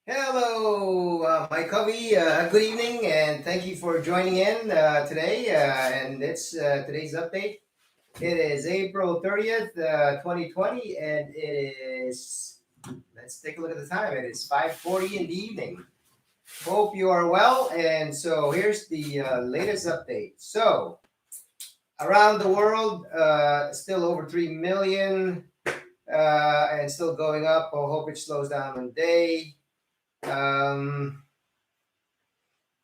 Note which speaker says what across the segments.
Speaker 1: Hello, my Covey. Good evening, and thank you for joining in today. And it's today's update. It is April 30th, 2020, and it is. Let's take a look at the time. It is 5:40 in the evening. Hope you are well. And so here's the latest update. So around the world, still over 3 million, and still going up. I hope it slows down one day. Um,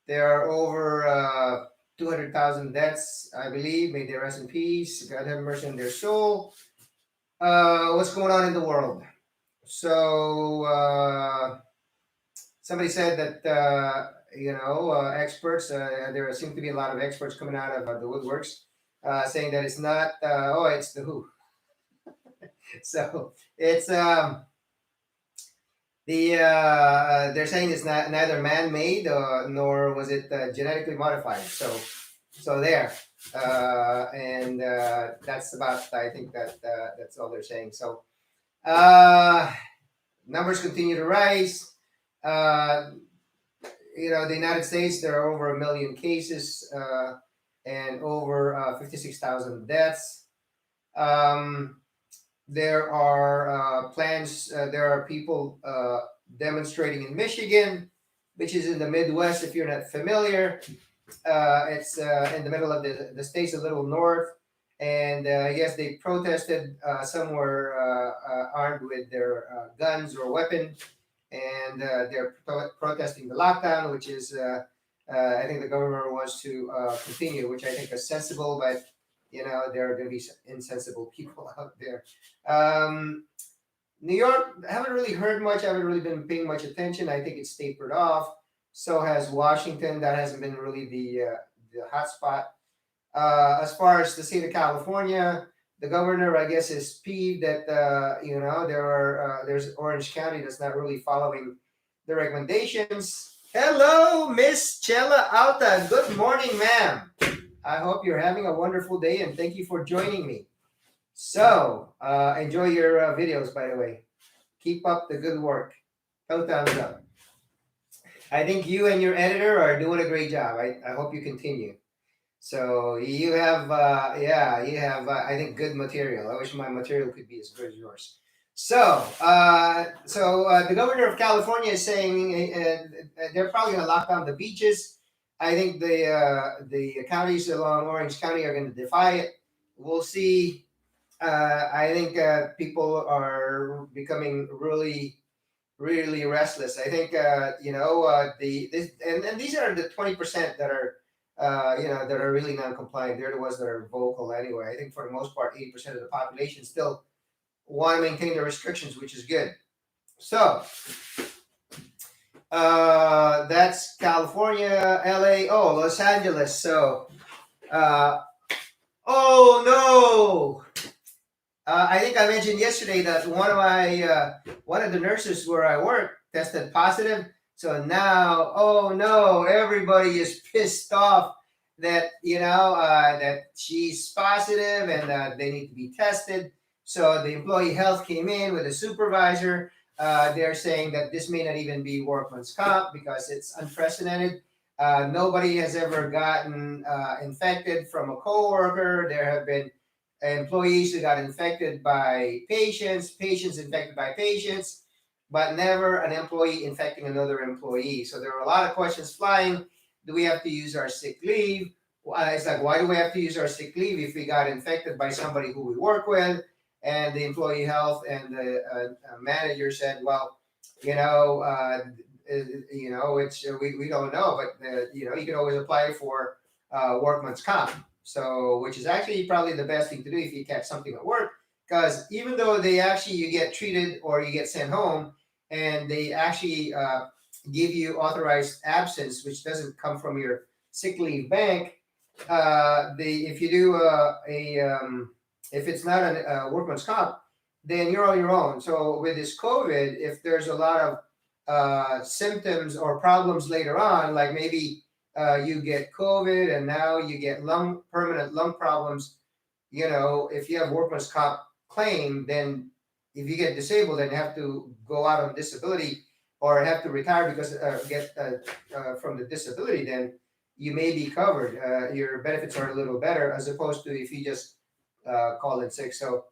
Speaker 1: There are over 200,000 deaths, I believe. May they rest in peace. God have mercy on their soul. What's going on in the world? So, somebody said that, experts, there seem to be a lot of experts coming out of the woodworks saying that it's not, it's the WHO. So, it's they're saying it's not neither man-made nor was it genetically modified. So there, and that's about. I think that's all they're saying. So uh, numbers continue to rise. Uh, the United States, there are over 1 million cases and over 56,000 deaths. Um, there are plans. There are people demonstrating in Michigan, which is in the Midwest. If you're not familiar, it's in the middle of the states, a little north. And I guess they protested. Some were armed with their guns or weapons, and they're protesting the lockdown, which is, I think the government wants to continue, which I think is sensible, but there are going to be insensible people out there. Um, New York, I haven't really heard much. I haven't really been paying much attention. I think it's tapered off. So has Washington. That hasn't been really the hot spot. As far as the state of California, the governor, I guess, is peeved that there's Orange County that's not really following the recommendations. Hello, Miss Chella Alta. Good morning, ma'am. I hope you're having a wonderful day, and thank you for joining me. So, enjoy your videos, by the way. Keep up the good work. Thumbs up. I think you and your editor are doing a great job. I hope you continue. So you have, I think, good material. I wish my material could be as good as yours. So the governor of California is saying they're probably going to lock down the beaches. I think the counties along Orange County are going to defy it. We'll see. I think people are becoming really, really restless. I think and these are the 20% that are that are really non-compliant. They're the ones that are vocal anyway. I think for the most part, 80% of the population still want to maintain the restrictions, which is good. So that's California, LA, Los Angeles. So oh no. I think I mentioned yesterday that one of the nurses where I work tested positive. So now, oh no, everybody is pissed off that that she's positive and that they need to be tested. So the employee health came in with a supervisor. They're saying that this may not even be workman's comp because it's unprecedented. Nobody has ever gotten infected from a coworker. There have been employees who got infected by patients, patients infected by patients, but never an employee infecting another employee. So there are a lot of questions flying. Do we have to use our sick leave? It's like, why do we have to use our sick leave if we got infected by somebody who we work with? And the employee health and the manager said, well, it's we don't know, but you can always apply for workman's comp. So, which is actually probably the best thing to do if you catch something at work, because even though you get treated or you get sent home, and they actually give you authorized absence, which doesn't come from your sick leave bank. If you do if it's not a workman's comp, then you're on your own. So with this COVID, if there's a lot of symptoms or problems later on, like maybe you get COVID and now you get permanent lung problems. If you have workman's comp claim, then if you get disabled and have to go out on disability, or have to retire because get from the disability, then you may be covered. Your benefits are a little better as opposed to if you just call in sick. So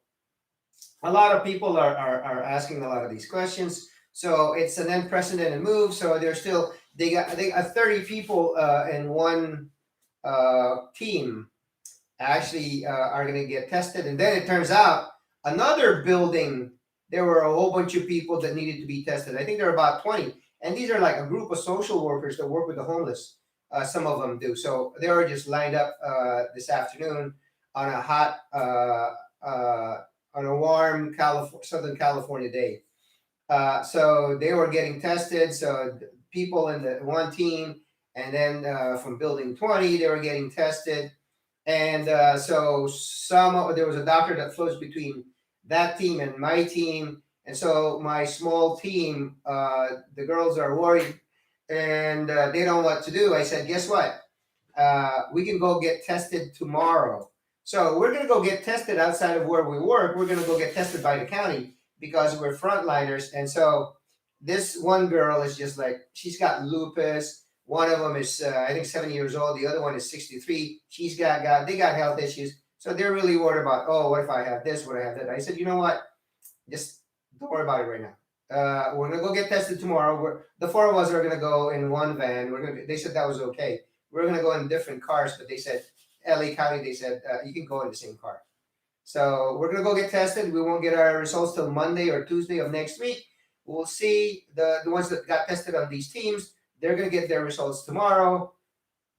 Speaker 1: a lot of people are asking a lot of these questions. So it's an unprecedented move. So they're still they got 30 people in one team actually are going to get tested, and then it turns out another building there were a whole bunch of people that needed to be tested. I think there are about 20, and these are like a group of social workers that work with the homeless. Some of them do. So they were just lined up this afternoon on a hot on a warm Southern California day. So they were getting tested. So people in the one team, and then from building 20, they were getting tested. And so there was a doctor that floats between that team and my team. And so my small team, the girls are worried and they don't know what to do. I said, guess what? We can go get tested tomorrow. So we're going to go get tested outside of where we work. We're going to go get tested by the county because we're frontliners. And so this one girl is just like, she's got lupus. One of them is, I think, 70 years old. The other one is 63. They got health issues. So they're really worried about, oh, what if I have this? What if I have that? I said, you know what? Just don't worry about it right now. We're gonna go get tested tomorrow. The four of us are gonna go in one van. They said that was okay. We're gonna go in different cars, but they said LA County. They said you can go in the same car. So we're gonna go get tested. We won't get our results till Monday or Tuesday of next week. We'll see the ones that got tested on these teams. They're gonna get their results tomorrow.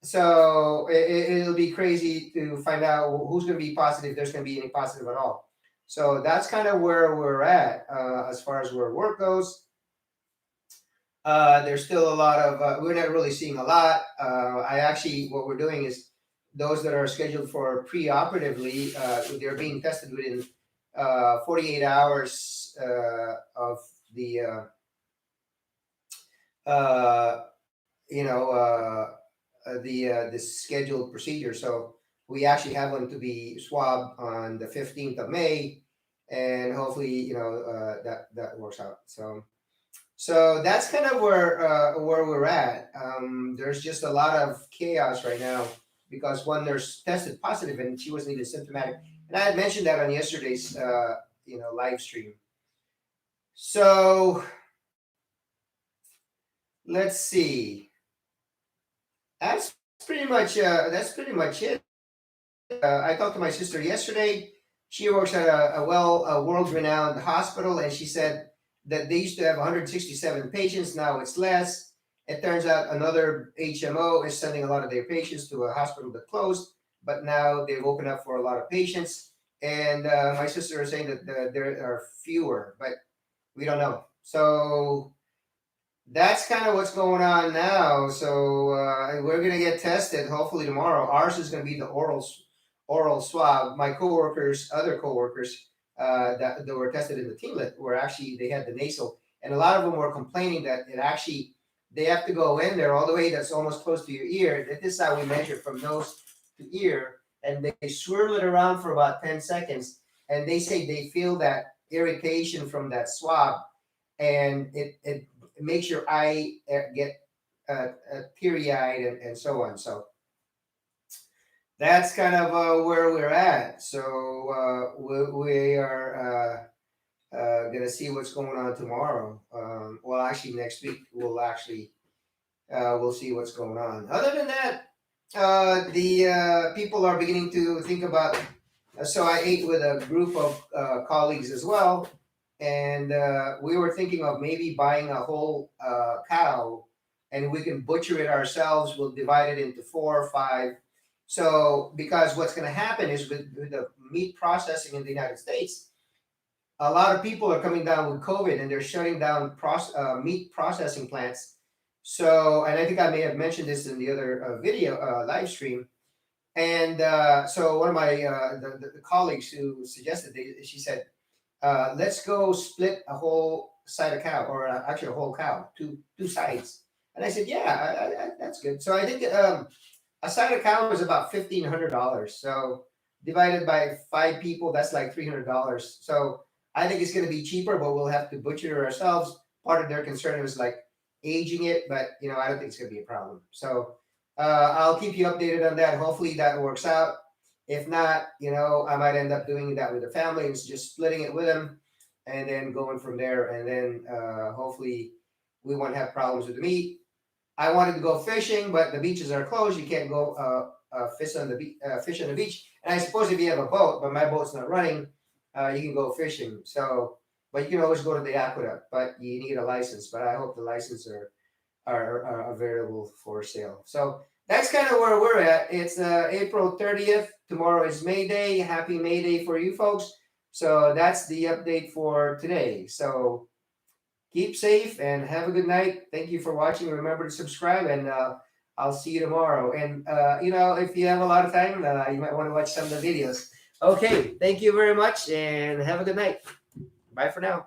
Speaker 1: So it'll be crazy to find out who's gonna be positive. If there's gonna be any positive at all. So that's kind of where we're at as far as where work goes. There's still a lot of, we're not really seeing a lot. What we're doing is those that are scheduled for pre-operatively, they're being tested within 48 hours of the, the scheduled procedure. So we actually have them to be swabbed on the 15th of May, and hopefully, that works out. So that's kind of where we're at. There's just a lot of chaos right now because one nurse tested positive and she wasn't even symptomatic, and I had mentioned that on yesterday's live stream. So let's see. That's pretty much it. I talked to my sister yesterday. She works at a world-renowned hospital, and she said that they used to have 167 patients. Now it's less. It turns out another HMO is sending a lot of their patients to a hospital that closed, but now they've opened up for a lot of patients. And my sister is saying that there are fewer, but we don't know. So that's kind of what's going on now. So we're gonna get tested hopefully tomorrow. Ours is gonna be the oral swab. My other coworkers that were tested in the teamlet were actually, they had the nasal, and a lot of them were complaining that they have to go in there all the way that's almost close to your ear. This is how we measure from nose to ear, and they swirl it around for about 10 seconds, and they say they feel that irritation from that swab, and it makes your eye get teary-eyed and so on. So that's kind of where we're at. So we are gonna see what's going on tomorrow. Well, actually, next week we'll see what's going on. Other than that, the people are beginning to think about. So I ate with a group of colleagues as well, and we were thinking of maybe buying a whole cow, and we can butcher it ourselves. We'll divide it into 4 or 5. So, because what's going to happen is with the meat processing in the United States, a lot of people are coming down with COVID, and they're shutting down meat processing plants. So, and I think I may have mentioned this in the other video live stream. And so one of my the colleagues who suggested, she said, let's go split a whole side of cow, or actually a whole cow, two sides. And I said, yeah, that's good. So I think a side of cow is about $1,500. So divided by 5 people, that's like $300. So I think it's going to be cheaper, but we'll have to butcher it ourselves. part of their concern was like aging it, but I don't think it's gonna be a problem. So I'll keep you updated on that. Hopefully that works out. If not, I might end up doing that with the family and just splitting it with them, and then going from there. And then hopefully we won't have problems with the meat. I wanted to go fishing, but the beaches are closed. You can't go fish on the beach. And I suppose if you have a boat, but my boat's not running, you can go fishing. So, but you can always go to the aqueduct, but you need a license. But I hope the licenses are available for sale. So that's kind of where we're at. It's April 30th. Tomorrow is May Day. Happy May Day for you folks. So that's the update for today. So keep safe and have a good night. Thank you for watching. Remember to subscribe, and I'll see you tomorrow. And if you have a lot of time, you might want to watch some of the videos. Okay, thank you very much, and have a good night. Bye for now.